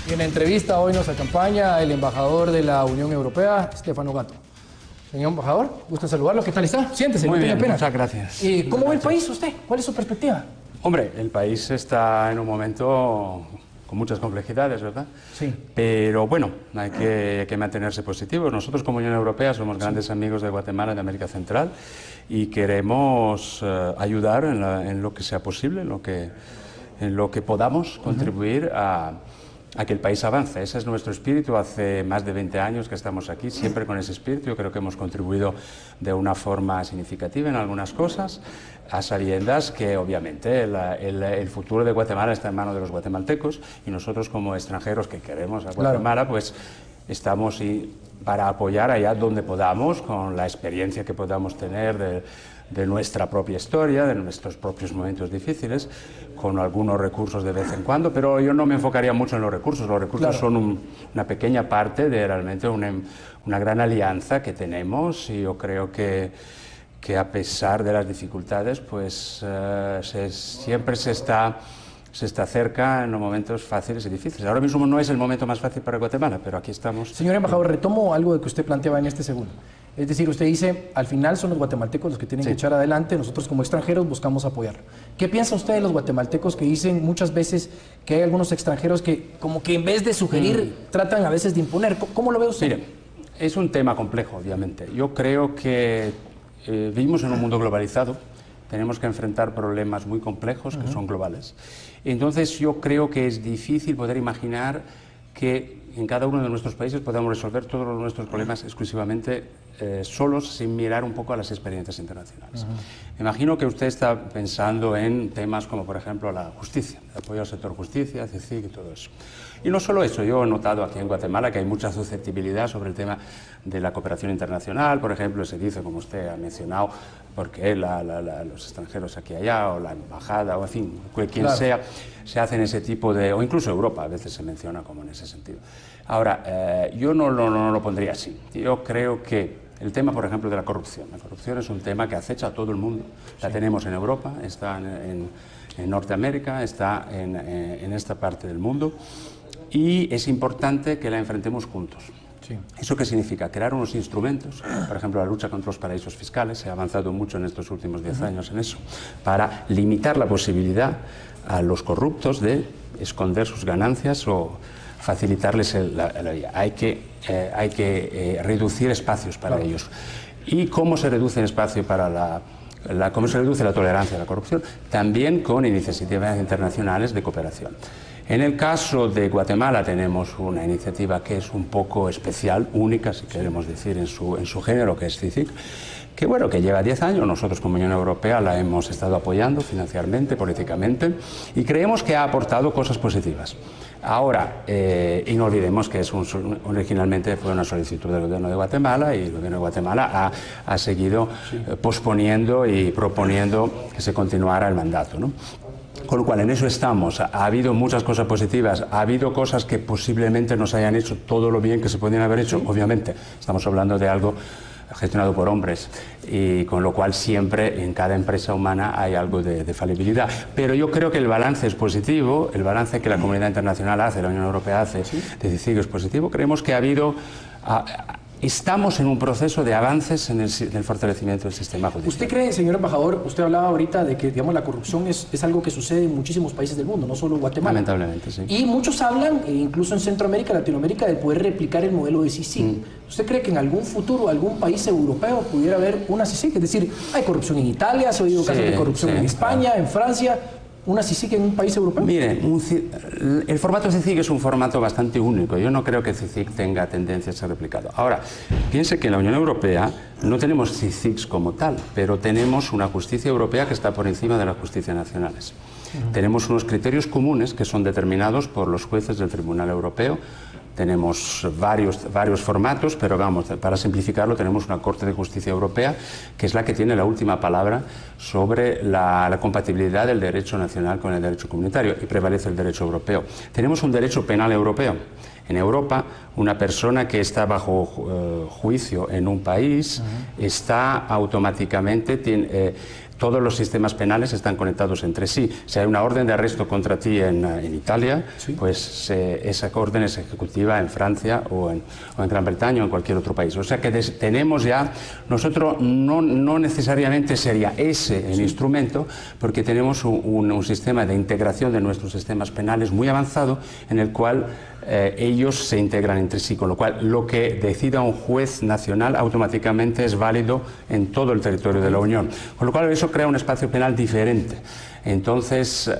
Y en la entrevista hoy nos acompaña el embajador de la Unión Europea, Stefano Gatto. Señor embajador, gusto en saludarlo. ¿Qué tal está? Siéntese, Muy no bien, tenga pena. muchas gracias. ¿Cómo ve el país usted? ¿Cuál es su perspectiva? Hombre, el país está en un momento con muchas complejidades, ¿verdad? Sí. Pero bueno, hay que mantenerse positivos. Nosotros como Unión Europea somos grandes amigos de Guatemala y de América Central y queremos ayudar en lo que sea posible, en lo que podamos contribuir a que el país avance. Ese es nuestro espíritu. Hace más de 20 años que estamos aquí, siempre con ese espíritu. Yo creo que hemos contribuido de una forma significativa en algunas cosas, a sabiendas que obviamente el futuro de Guatemala está en manos de los guatemaltecos y nosotros como extranjeros que queremos a Guatemala, pues estamos para apoyar allá donde podamos, con la experiencia que podamos tener de nuestra propia historia, de nuestros propios momentos difíciles, con algunos recursos de vez en cuando, pero yo no me enfocaría mucho en los recursos. Los recursos son una pequeña parte de realmente una gran alianza que tenemos, y yo creo que a pesar de las dificultades, pues siempre se está cerca en los momentos fáciles y difíciles. Ahora mismo no es el momento más fácil para Guatemala, pero aquí estamos. Señor embajador, retomo algo de que usted planteaba en este segundo. Es decir, usted dice, al final son los guatemaltecos los que tienen que echar adelante, nosotros como extranjeros buscamos apoyar. ¿Qué piensa usted de los guatemaltecos que dicen muchas veces que hay algunos extranjeros que como que en vez de sugerir, tratan a veces de imponer? ¿Cómo lo ve usted? Mire, es un tema complejo, obviamente. Yo creo que vivimos en un mundo globalizado, tenemos que enfrentar problemas muy complejos que son globales. Entonces yo creo que es difícil poder imaginar que en cada uno de nuestros países podamos resolver todos nuestros problemas exclusivamente solos, sin mirar un poco a las experiencias internacionales. Me imagino que usted está pensando en temas como, por ejemplo, la justicia, el apoyo al sector justicia, CICIG y todo eso. Y no solo eso, yo he notado aquí en Guatemala que hay mucha susceptibilidad sobre el tema de la cooperación internacional. Por ejemplo, se dice, como usted ha mencionado, porque los extranjeros aquí y allá, o la embajada, o en fin, quien sea, se hacen ese tipo de... o incluso Europa a veces se menciona como en ese sentido. Ahora, yo no lo pondría así. Yo creo que el tema, por ejemplo, de la corrupción. La corrupción es un tema que acecha a todo el mundo. La tenemos en Europa, está en Norteamérica, está en esta parte del mundo, y es importante que la enfrentemos juntos. Sí. ¿Eso qué significa? Crear unos instrumentos, por ejemplo, la lucha contra los paraísos fiscales. Se ha avanzado mucho en estos últimos 10 años en eso, para limitar la posibilidad a los corruptos de esconder sus ganancias o facilitarles la vida. Hay que reducir espacios para ellos. ¿Y cómo se reduce el espacio para cómo se reduce la tolerancia a la corrupción? También con iniciativas internacionales de cooperación. En el caso de Guatemala tenemos una iniciativa que es un poco especial, única, si queremos decir, en su género, que es CICIG, que lleva 10 años. Nosotros como Unión Europea la hemos estado apoyando financieramente, políticamente, y creemos que ha aportado cosas positivas. Ahora, y no olvidemos que originalmente fue una solicitud del Gobierno de Guatemala, y el Gobierno de Guatemala ha seguido posponiendo y proponiendo que se continuara el mandato, ¿no? Con lo cual, en eso estamos. Ha habido muchas cosas positivas, ha habido cosas que posiblemente no se hayan hecho todo lo bien que se podían haber hecho. Obviamente, estamos hablando de algo gestionado por hombres, y con lo cual siempre en cada empresa humana hay algo de falibilidad. Pero yo creo que el balance es positivo, el balance que la comunidad internacional hace, la Unión Europea hace, de CICIG es positivo. Creemos que ha habido... Estamos en un proceso de avances en el fortalecimiento del sistema judicial. ¿Usted cree, señor embajador, usted hablaba ahorita de que, digamos, la corrupción es algo que sucede en muchísimos países del mundo, no solo en Guatemala? Lamentablemente, sí. Y muchos hablan, incluso en Centroamérica, Latinoamérica, de poder replicar el modelo de CICIG. ¿Usted cree que en algún futuro, algún país europeo pudiera haber una CICIG? Es decir, hay corrupción en Italia, se ha oído casos de corrupción en España, en Francia... ¿Una CICIG en un país europeo? Mire, el formato CICIG es un formato bastante único. Yo no creo que CICIG tenga tendencia a ser replicado. Ahora, piense que en la Unión Europea no tenemos CICIGs como tal, pero tenemos una justicia europea que está por encima de las justicias nacionales. Tenemos unos criterios comunes que son determinados por los jueces del Tribunal Europeo. Tenemos varios formatos, pero vamos, para simplificarlo, tenemos una Corte de Justicia Europea, que es la que tiene la última palabra sobre la compatibilidad del derecho nacional con el derecho comunitario, y prevalece el derecho europeo. Tenemos un derecho penal europeo. En Europa, una persona que está bajo juicio en un país está automáticamente todos los sistemas penales están conectados entre sí. Si hay una orden de arresto contra ti en Italia, sí, pues esa orden es ejecutiva en Francia o en Gran Bretaña o en cualquier otro país. O sea que tenemos ya, nosotros no necesariamente sería ese el instrumento, porque tenemos un sistema de integración de nuestros sistemas penales muy avanzado, en el cual ellos se integran entre sí, con lo cual lo que decida un juez nacional automáticamente es válido en todo el territorio de la Unión, con lo cual eso crea un espacio penal diferente. Entonces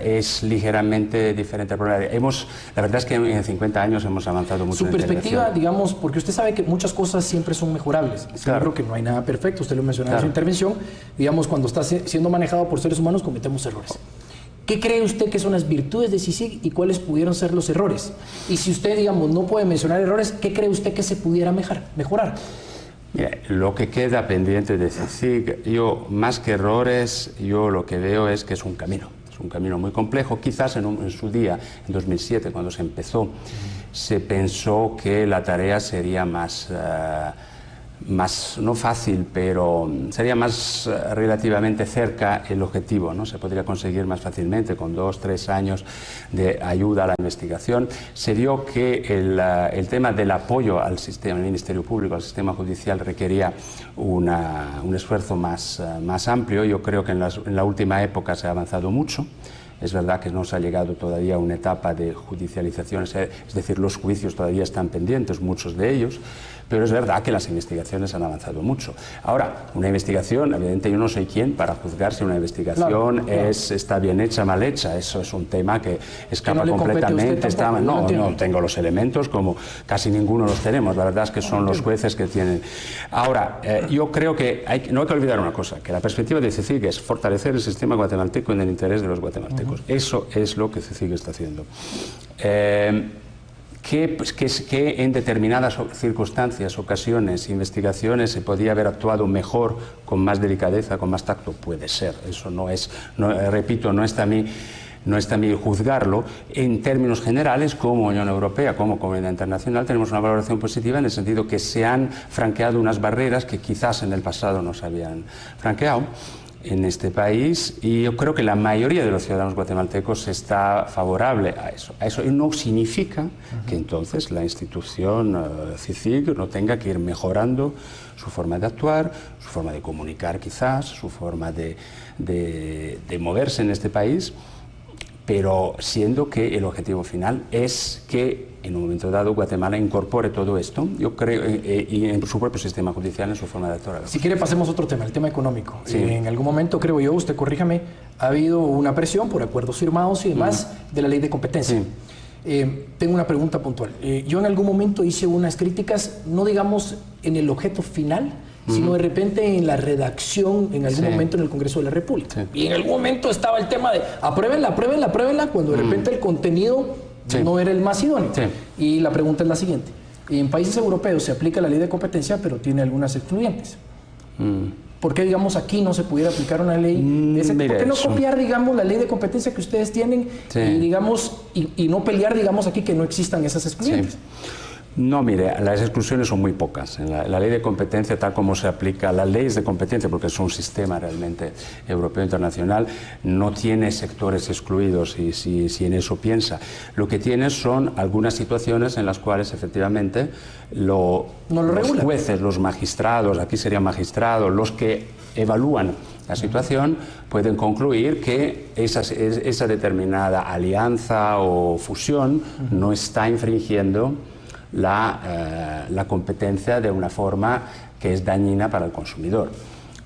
es ligeramente diferente el problema. La verdad es que en 50 años hemos avanzado mucho. Su perspectiva, digamos, porque usted sabe que muchas cosas siempre son mejorables. Claro. Creo que no hay nada perfecto, usted lo mencionaba en su intervención. Digamos, cuando está siendo manejado por seres humanos cometemos errores. ¿Qué cree usted que son las virtudes de CICIG y cuáles pudieron ser los errores? Y si usted, digamos, no puede mencionar errores, ¿qué cree usted que se pudiera mejorar? Mira, lo que queda pendiente de CICIG, yo más que errores, yo lo que veo es que es un camino muy complejo. Quizás en su día, en 2007, cuando se empezó, se pensó que la tarea sería más no fácil, pero sería más relativamente cerca el objetivo, ¿no? Se podría conseguir más fácilmente con 2 o 3 años de ayuda a la investigación. Se vio que el tema del apoyo al sistema, al Ministerio Público, al sistema judicial, requería un esfuerzo más amplio. Yo creo que en la última época se ha avanzado mucho. Es verdad que no se ha llegado todavía a una etapa de judicialización, es decir, los juicios todavía están pendientes, muchos de ellos, pero es verdad que las investigaciones han avanzado mucho. Ahora, una investigación, evidentemente yo no soy quien para juzgar si una investigación está bien hecha, mal hecha. Eso es un tema que escapa completamente. No tengo los elementos, como casi ninguno los tenemos. La verdad es que son los jueces que tienen. Ahora, yo creo que no hay que olvidar una cosa, que la perspectiva de CICIG es fortalecer el sistema guatemalteco en el interés de los guatemaltecos. Eso es lo que CICIG está haciendo. Que en determinadas circunstancias, ocasiones, investigaciones se podía haber actuado mejor, con más delicadeza, con más tacto, puede ser. Eso repito, no está a mí juzgarlo. En términos generales, como Unión Europea, como Comunidad Internacional, tenemos una valoración positiva en el sentido que se han franqueado unas barreras que quizás en el pasado no se habían franqueado en este país, y yo creo que la mayoría de los ciudadanos guatemaltecos está favorable a eso. Eso no significa que entonces la institución CICIG no tenga que ir mejorando su forma de actuar, su forma de comunicar quizás, su forma de moverse en este país, pero siendo que el objetivo final es que en un momento dado Guatemala incorpore todo esto, yo creo, y en su propio sistema judicial, en su forma de actuar. Si quiere, pasemos a otro tema, el tema económico. Sí. En algún momento, creo yo, usted corríjame, ha habido una presión por acuerdos firmados y demás de la ley de competencia. Sí. Tengo una pregunta puntual. Yo en algún momento hice unas críticas, no digamos en el objeto final, sino de repente en la redacción, en algún momento en el Congreso de la República. Y en algún momento estaba el tema de apruébenla, cuando de repente el contenido no era el más idóneo. Y la pregunta es la siguiente. En países europeos se aplica la ley de competencia, pero tiene algunas excluyentes. ¿Por qué, digamos, aquí no se pudiera aplicar una ley de ese tipo? ¿Por qué no copiar, digamos, la ley de competencia que ustedes tienen y, digamos, y no pelear, digamos, aquí que no existan esas excluyentes? No, mire, las exclusiones son muy pocas. En la ley de competencia, tal como se aplica, las leyes de competencia, porque es un sistema realmente europeo internacional, no tiene sectores excluidos, y si en eso piensa. Lo que tiene son algunas situaciones en las cuales efectivamente los jueces, los magistrados, aquí serían magistrados, los que evalúan la situación, pueden concluir que esa determinada alianza o fusión no está infringiendo la competencia de una forma que es dañina para el consumidor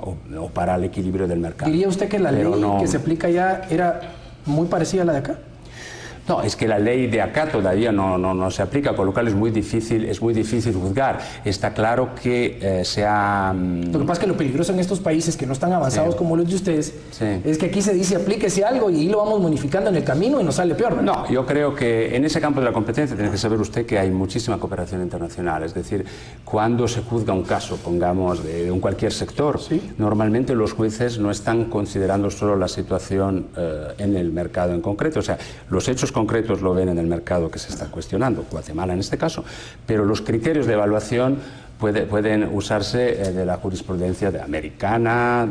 o para el equilibrio del mercado. ¿Diría usted que la ley que se aplica ya era muy parecida a la de acá? No, es que la ley de acá todavía no se aplica, con lo cual es muy difícil juzgar. Está claro que Lo que pasa es que lo peligroso en estos países que no están avanzados como los de ustedes es que aquí se dice aplíquese algo y ahí lo vamos modificando en el camino y nos sale peor, ¿verdad? No, yo creo que en ese campo de la competencia tiene que saber usted que hay muchísima cooperación internacional. Es decir, cuando se juzga un caso, pongamos, de cualquier sector, normalmente los jueces no están considerando solo la situación en el mercado en concreto. O sea, los hechos concretos lo ven en el mercado que se está cuestionando, Guatemala en este caso, pero los criterios de evaluación pueden usarse de la jurisprudencia de americana,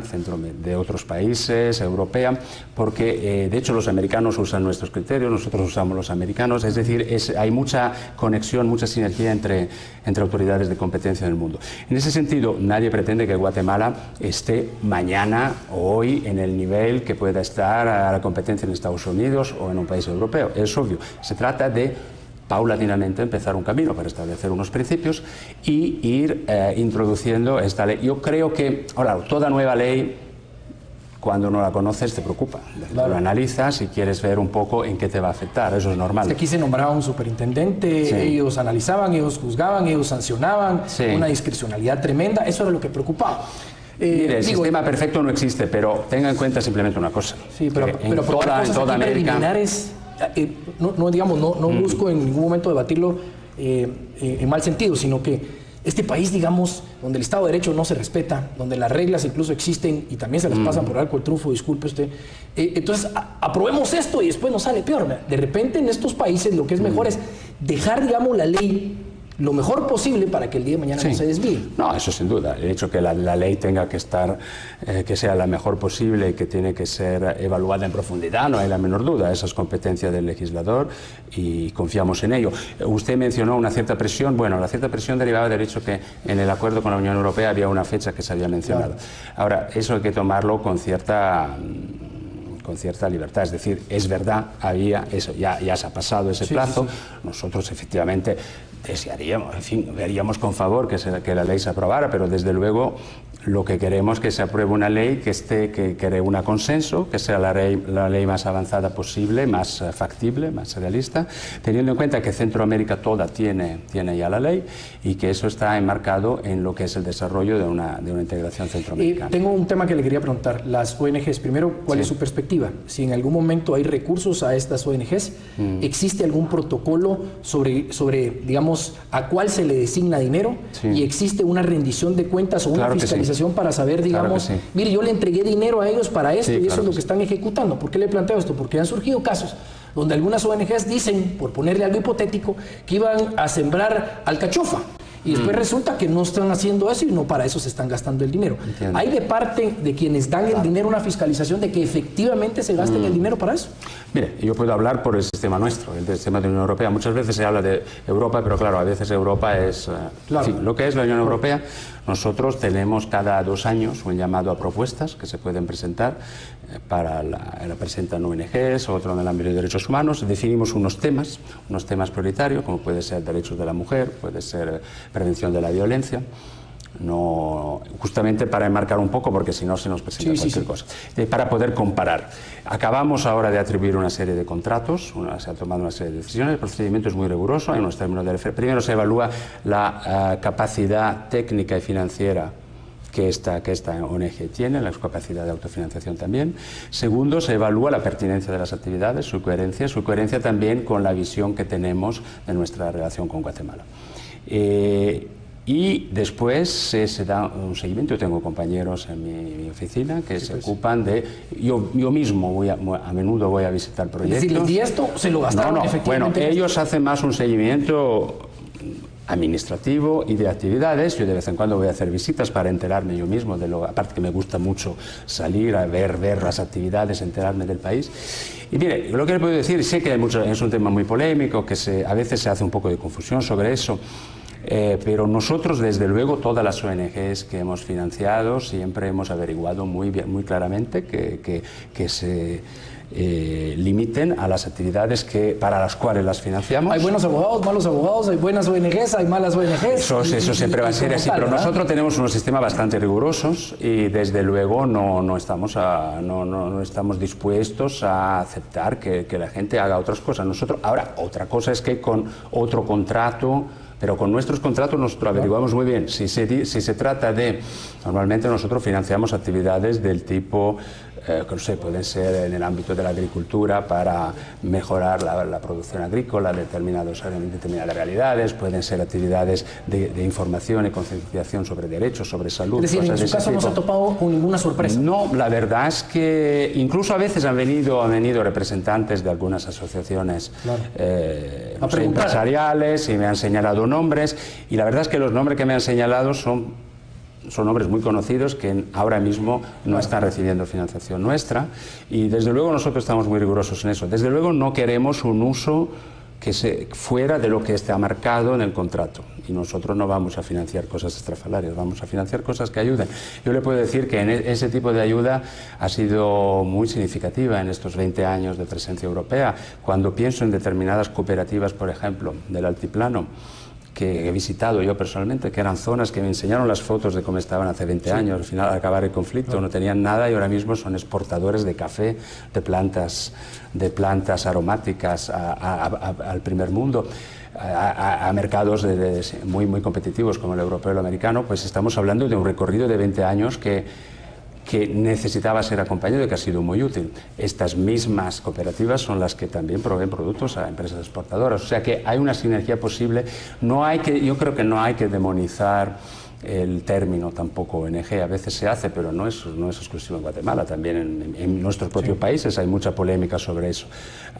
de otros países, europea, porque de hecho los americanos usan nuestros criterios, nosotros usamos los americanos, es decir, hay mucha conexión, mucha sinergia entre autoridades de competencia en el mundo. En ese sentido, nadie pretende que Guatemala esté mañana o hoy en el nivel que pueda estar a la competencia en Estados Unidos o en un país europeo, es obvio. Se trata de paulatinamente empezar un camino para establecer unos principios y ir introduciendo esta ley. Yo creo que, ahora, toda nueva ley, cuando no la conoces, te preocupa. Claro. Lo analizas y quieres ver un poco en qué te va a afectar, eso es normal. Aquí se nombraba un superintendente, sí. Ellos analizaban, ellos juzgaban, ellos sancionaban, sí. Una discrecionalidad tremenda, eso era lo que preocupaba. Mire, el sistema perfecto no existe, pero tenga en cuenta simplemente una cosa. Sí, pero en toda América... No busco en ningún momento debatirlo en mal sentido, sino que este país, digamos, donde el Estado de Derecho no se respeta, donde las reglas incluso existen y también se las pasan por arco el triunfo, disculpe usted, entonces aprobemos esto y después nos sale peor. De repente en estos países lo que es mejor es dejar, digamos, la ley lo mejor posible para que el día de mañana no se desvíe. No, eso sin duda. El hecho que la ley tenga que estar, que sea la mejor posible y que tiene que ser evaluada en profundidad, no hay la menor duda. Esa es competencia del legislador y confiamos en ello. Usted mencionó una cierta presión. Bueno, la cierta presión derivaba del hecho que en el acuerdo con la Unión Europea había una fecha que se había mencionado. Claro. Ahora, eso hay que tomarlo con cierta libertad, es decir, es verdad, había eso, ya se ha pasado ese plazo. Sí. Nosotros efectivamente desearíamos, en fin, veríamos con favor que la ley se aprobara, pero desde luego lo que queremos es que se apruebe una ley que reúna consenso, que sea la ley más avanzada posible, más factible, más realista, teniendo en cuenta que Centroamérica toda tiene ya la ley y que eso está enmarcado en lo que es el desarrollo de una integración centroamericana. Tengo un tema que le quería preguntar. Las ONGs, primero, ¿cuál es su perspectiva? Si en algún momento hay recursos a estas ONGs, ¿existe algún protocolo sobre, digamos, a cuál se le designa dinero? Sí. ¿Y existe una rendición de cuentas o una fiscalización para saber, digamos, mire, yo le entregué dinero a ellos para esto y eso es lo que están ejecutando? ¿Por qué le planteo esto? Porque han surgido casos donde algunas ONGs dicen, por ponerle algo hipotético, que iban a sembrar alcachofa. Y después resulta que no están haciendo eso y no para eso se están gastando el dinero. Entiendo. ¿Hay de parte de quienes dan el dinero una fiscalización de que efectivamente se gasten el dinero para eso? Mire, yo puedo hablar por el sistema nuestro, el sistema de la Unión Europea. Muchas veces se habla de Europa, pero claro, a veces Europa es... sí, lo que es la Unión Europea, nosotros tenemos cada 2 años un llamado a propuestas que se pueden presentar. La presentan ONGs, otro en el ámbito de derechos humanos. Definimos unos temas prioritarios, como puede ser derechos de la mujer, puede ser prevención de la violencia, no, justamente para enmarcar un poco, porque si no se nos presenta cualquier cosa. Para poder comparar. Acabamos ahora de atribuir una serie de contratos, se ha tomado una serie de decisiones, el procedimiento es muy riguroso, hay unos términos de... Primero se evalúa la capacidad técnica y financiera que esta ONG tiene, la capacidad de autofinanciación también. Segundo, se evalúa la pertinencia de las actividades, su coherencia también con la visión que tenemos de nuestra relación con Guatemala. Y después se da un seguimiento. Yo tengo compañeros en mi oficina que se ocupan de... Yo mismo a menudo voy a visitar proyectos. Es decir, ¿y esto se lo gastaron efectivamente? Bueno, ellos hacen más un seguimiento administrativo y de actividades. Yo de vez en cuando voy a hacer visitas para enterarme yo mismo de lo, aparte que me gusta mucho salir a ver las actividades, enterarme del país. Y mire, lo que le puedo decir, sé que es un tema muy polémico, que a veces se hace un poco de confusión sobre eso, pero nosotros, desde luego, todas las ONGs que hemos financiado siempre hemos averiguado muy claramente que se limiten a las actividades para las cuales las financiamos. Hay buenos abogados, malos abogados, hay buenas ONGs, hay malas ONGs. Eso siempre va a ser así, pero nosotros tenemos unos sistemas bastante rigurosos y desde luego no estamos dispuestos a aceptar que la gente haga otras cosas. Ahora, otra cosa es que con otro contrato... Pero con nuestros contratos nosotros averiguamos muy bien. Si se trata de... Normalmente nosotros financiamos actividades del tipo no sé, pueden ser en el ámbito de la agricultura para mejorar la producción agrícola, determinadas realidades, pueden ser actividades de información y concienciación sobre derechos, sobre salud. Es decir, en su caso no se ha topado con ninguna sorpresa. No, la verdad es que incluso a veces han venido representantes de algunas asociaciones empresariales y me han señalado nombres, y la verdad es que los nombres que me han señalado son nombres muy conocidos que ahora mismo no están recibiendo financiación nuestra, y desde luego nosotros estamos muy rigurosos en eso. Desde luego no queremos un uso que se fuera de lo que está marcado en el contrato, y nosotros no vamos a financiar cosas estrafalarias, vamos a financiar cosas que ayuden. Yo le puedo decir que ese tipo de ayuda ha sido muy significativa en estos 20 años de presencia europea. Cuando pienso en determinadas cooperativas, por ejemplo, del altiplano, que he visitado yo personalmente, que eran zonas que me enseñaron las fotos de cómo estaban hace 20 años, al final, al acabar el conflicto, no tenían nada, y ahora mismo son exportadores de café, de plantas aromáticas al primer mundo, a mercados muy competitivos como el europeo y el americano. Pues estamos hablando de un recorrido de 20 años que necesitaba ser acompañado y que ha sido muy útil. Estas mismas cooperativas son las que también proveen productos a empresas exportadoras. O sea que hay una sinergia posible. Yo creo que no hay que demonizar el término tampoco ONG. A veces se hace, pero no es exclusivo en Guatemala. También en nuestros propios países hay mucha polémica sobre eso.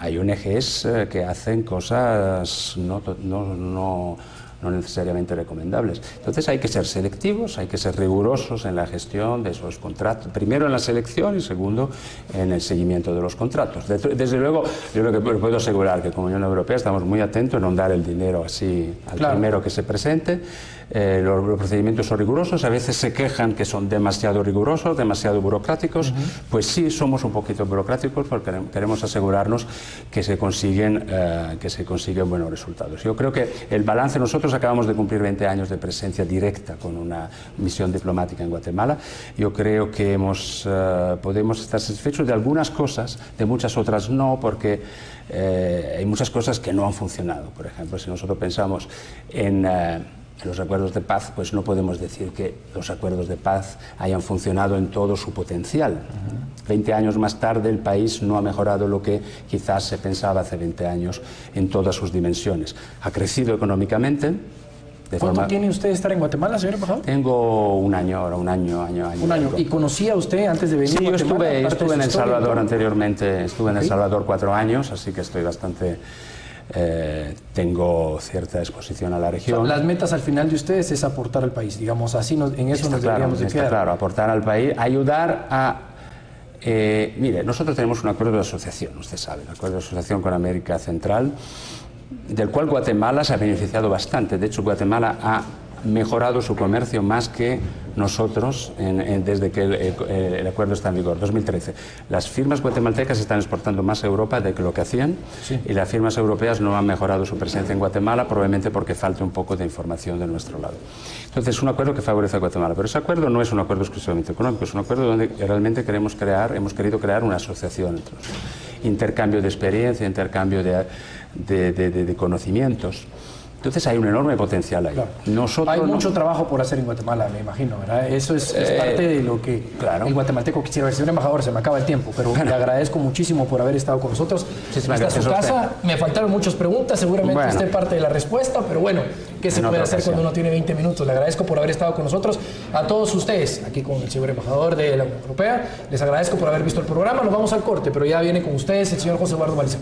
Hay ONGs que hacen cosas no necesariamente recomendables. Entonces hay que ser selectivos, hay que ser rigurosos en la gestión de esos contratos, primero en la selección y segundo en el seguimiento de los contratos. Desde luego, yo lo que puedo asegurar que como Unión Europea estamos muy atentos en no dar el dinero así al primero que se presente. Los procedimientos son rigurosos, a veces se quejan que son demasiado rigurosos, demasiado burocráticos. Pues sí, somos un poquito burocráticos porque queremos asegurarnos que se consiguen buenos resultados. Yo creo que el balance, nosotros acabamos de cumplir 20 años de presencia directa con una misión diplomática en Guatemala. Yo creo que podemos estar satisfechos de algunas cosas, de muchas otras no, porque hay muchas cosas que no han funcionado. Por ejemplo, si nosotros pensamos en los acuerdos de paz, pues no podemos decir que los acuerdos de paz hayan funcionado en todo su potencial. 20 años más tarde el país no ha mejorado lo que quizás se pensaba hace 20 años en todas sus dimensiones. Ha crecido económicamente. ¿Cuánto tiene usted de estar en Guatemala, señor embajador? Tengo un año ahora, un año. Un año. ¿Y conocía usted antes de venir a Guatemala? Sí, yo estuve en El Salvador anteriormente, estuve en El Salvador 4 años, así que estoy bastante... tengo cierta exposición a la región. O sea, las metas al final de ustedes es aportar al país, digamos así, en eso nos deberíamos de quedar. Claro, aportar al país, ayudar a... mire, nosotros tenemos un acuerdo de asociación, usted sabe, el acuerdo de asociación con América Central, del cual Guatemala se ha beneficiado bastante. De hecho, Guatemala ha mejorado su comercio más que nosotros desde que el acuerdo está en vigor, 2013. Las firmas guatemaltecas están exportando más a Europa de lo que hacían, y las firmas europeas no han mejorado su presencia en Guatemala, probablemente porque falta un poco de información de nuestro lado. Entonces, es un acuerdo que favorece a Guatemala, pero ese acuerdo no es un acuerdo exclusivamente económico, es un acuerdo donde realmente hemos querido crear una asociación entre nosotros. Intercambio de experiencia, intercambio de conocimientos. Entonces hay un enorme potencial ahí. Claro. Hay mucho trabajo por hacer en Guatemala, me imagino, ¿verdad? Eso es parte de lo que el guatemalteco quisiera ver. Señor embajador, se me acaba el tiempo, pero le agradezco muchísimo por haber estado con nosotros. Esta es su casa. Me faltaron muchas preguntas, seguramente usted parte de la respuesta, pero bueno, ¿qué se puede hacer cuando uno tiene 20 minutos? Le agradezco por haber estado con nosotros. A todos ustedes, aquí con el señor embajador de la Unión Europea, les agradezco por haber visto el programa. Nos vamos al corte, pero ya viene con ustedes el señor José Eduardo Balizán.